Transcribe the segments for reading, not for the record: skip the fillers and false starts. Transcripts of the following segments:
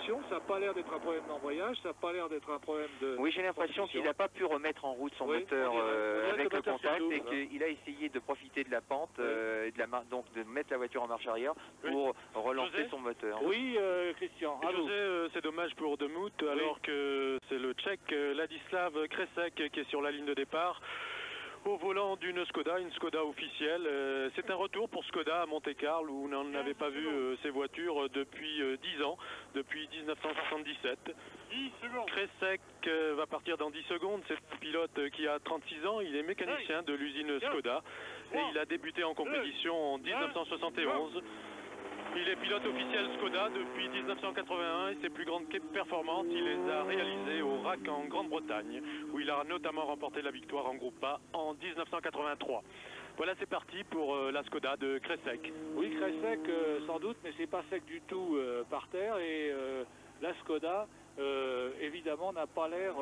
conditions. Ça n'a pas l'air d'être un problème d'embrayage, ça n'a pas l'air d'être un problème de... Oui, j'ai l'impression qu'il n'a pas pu remettre en route son moteur avec le contact et qu'il a essayé de profiter de la pente et donc de mettre la voiture en marche arrière pour relancer son moteur. Oui, Christian. José, c'est dommage pour Demuth, alors que c'est le Tchèque Ladislav Kresek qui est sur la ligne de départ. Au volant d'une Skoda, une Skoda officielle. C'est un retour pour Skoda à Monte-Carlo où on n'avait pas vu ces voitures depuis 10 ans, depuis 1977. Kresek va partir dans 10 secondes. C'est un pilote qui a 36 ans. Il est mécanicien de l'usine Skoda et il a débuté en compétition en 1971. Il est pilote officiel Skoda depuis 1981 et ses plus grandes performances, il les a réalisées au RAC en Grande-Bretagne, où il a notamment remporté la victoire en groupe A en 1983. Voilà, c'est parti pour la Skoda de Kresek. Oui, Kresek sans doute, mais c'est pas sec du tout par terre et la Skoda, évidemment, n'a pas l'air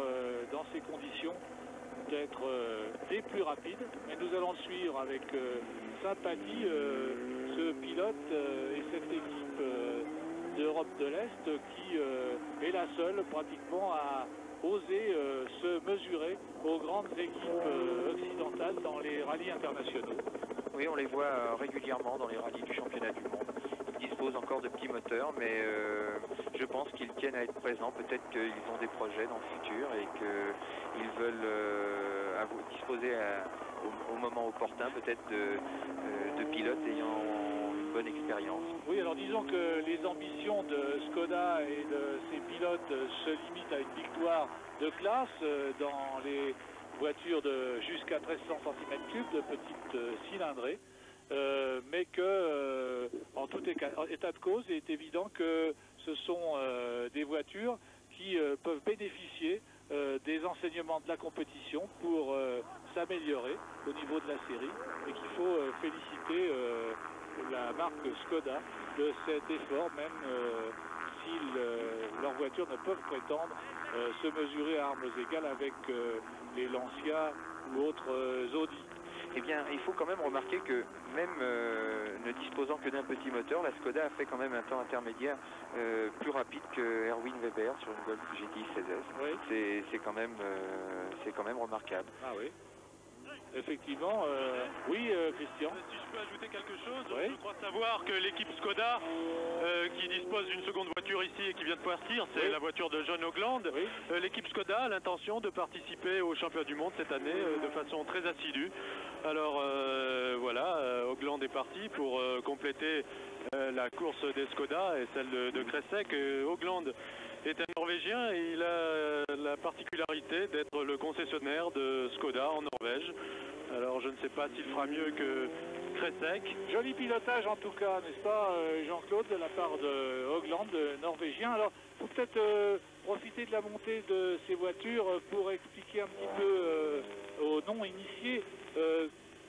dans ces conditions d'être des plus rapides, mais nous allons le suivre avec sympathie, ce pilote et cette équipe d'Europe de l'Est qui est la seule pratiquement à oser se mesurer aux grandes équipes occidentales dans les rallyes internationaux. Oui, on les voit régulièrement dans les rallyes du championnat du monde. Ils disposent encore de petits moteurs, mais je pense qu'ils tiennent à être présents. Peut-être qu'ils ont des projets dans le futur et qu'ils veulent disposer au moment opportun peut-être de pilotes ayant une bonne expérience. Oui, alors disons que les ambitions de Skoda et de ses pilotes se limitent à une victoire de classe dans les voitures de jusqu'à 1300 cm3 de petites cylindrées. Mais que, en tout état de cause, il est évident que ce sont des voitures qui peuvent bénéficier des enseignements de la compétition pour s'améliorer au niveau de la série et qu'il faut féliciter la marque Skoda de cet effort, même si leurs voitures ne peuvent prétendre se mesurer à armes égales avec les Lancia ou autres Audi. Eh bien, il faut quand même remarquer que même ne disposant que d'un petit moteur, la Skoda a fait quand même un temps intermédiaire plus rapide que Erwin Weber sur une Golf GTI 16S. Oui. C'est quand même remarquable. Ah oui. Effectivement, oui, Christian. Si je peux ajouter quelque chose, oui. Je crois savoir que l'équipe Skoda, qui dispose d'une seconde voiture ici et qui vient de partir, c'est la voiture de John Ogland. Oui. L'équipe Skoda a l'intention de participer au championnat du monde cette année de façon très assidue. Alors voilà, Ogland est parti pour compléter la course des Skoda et celle de Kresek. Ogland est un Norvégien et il a la particularité d'être le concessionnaire de Skoda en Norvège. Alors je ne sais pas s'il fera mieux que Kresek. Joli pilotage en tout cas, n'est-ce pas Jean-Claude, de la part de Ogland, norvégien. Alors il faut peut-être profiter de la montée de ces voitures pour expliquer un petit peu aux non-initiés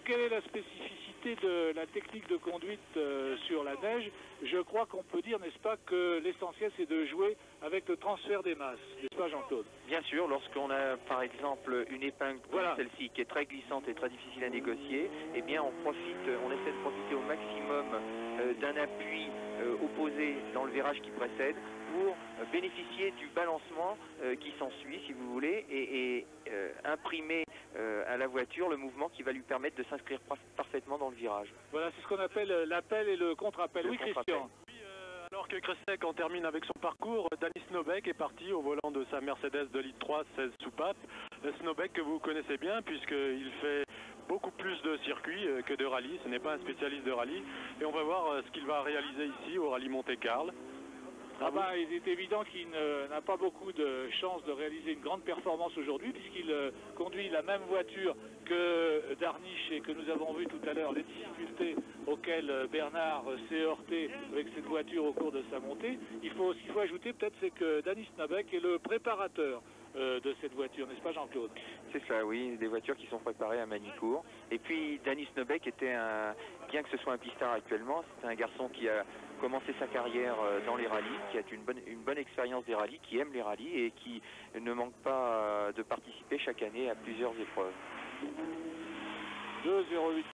quelle est la spécificité de la technique de conduite sur la neige. Je crois qu'on peut dire, n'est-ce pas, que l'essentiel c'est de jouer avec le transfert des masses, n'est-ce pas Jean-Claude? Bien sûr, lorsqu'on a par exemple une épingle comme celle-ci qui est très glissante et très difficile à négocier, eh bien on essaie de profiter au maximum d'un appui opposé dans le virage qui précède pour bénéficier du balancement qui s'ensuit, si vous voulez, et imprimer à la voiture le mouvement qui va lui permettre de s'inscrire parfaitement dans le virage. Voilà, c'est ce qu'on appelle l'appel et le contre-appel. Oui, Christian. Oui, alors que Kresek en termine avec son parcours, Danis Snobek est parti au volant de sa Mercedes de litre 3 16 soupapes. Snobek que vous connaissez bien puisqu'il fait beaucoup plus de circuits que de rallye. Ce n'est pas un spécialiste de rallye. Et on va voir ce qu'il va réaliser ici au rallye Monte-Carlo. Ah bah, il est évident qu'il n'a pas beaucoup de chances de réaliser une grande performance aujourd'hui puisqu'il conduit la même voiture que Darniche et que nous avons vu tout à l'heure les difficultés auxquelles Bernard s'est heurté avec cette voiture au cours de sa montée. Ce qu'il faut ajouter peut-être c'est que Danis Snobek est le préparateur de cette voiture, n'est-ce pas Jean-Claude? C'est ça, oui, des voitures qui sont préparées à Manicourt. Et puis Danis Snobek était bien que ce soit un pistard actuellement, c'est un garçon qui a commencé sa carrière dans les rallyes, qui a une bonne expérience des rallyes, qui aime les rallyes et qui ne manque pas de participer chaque année à plusieurs épreuves. 2,08.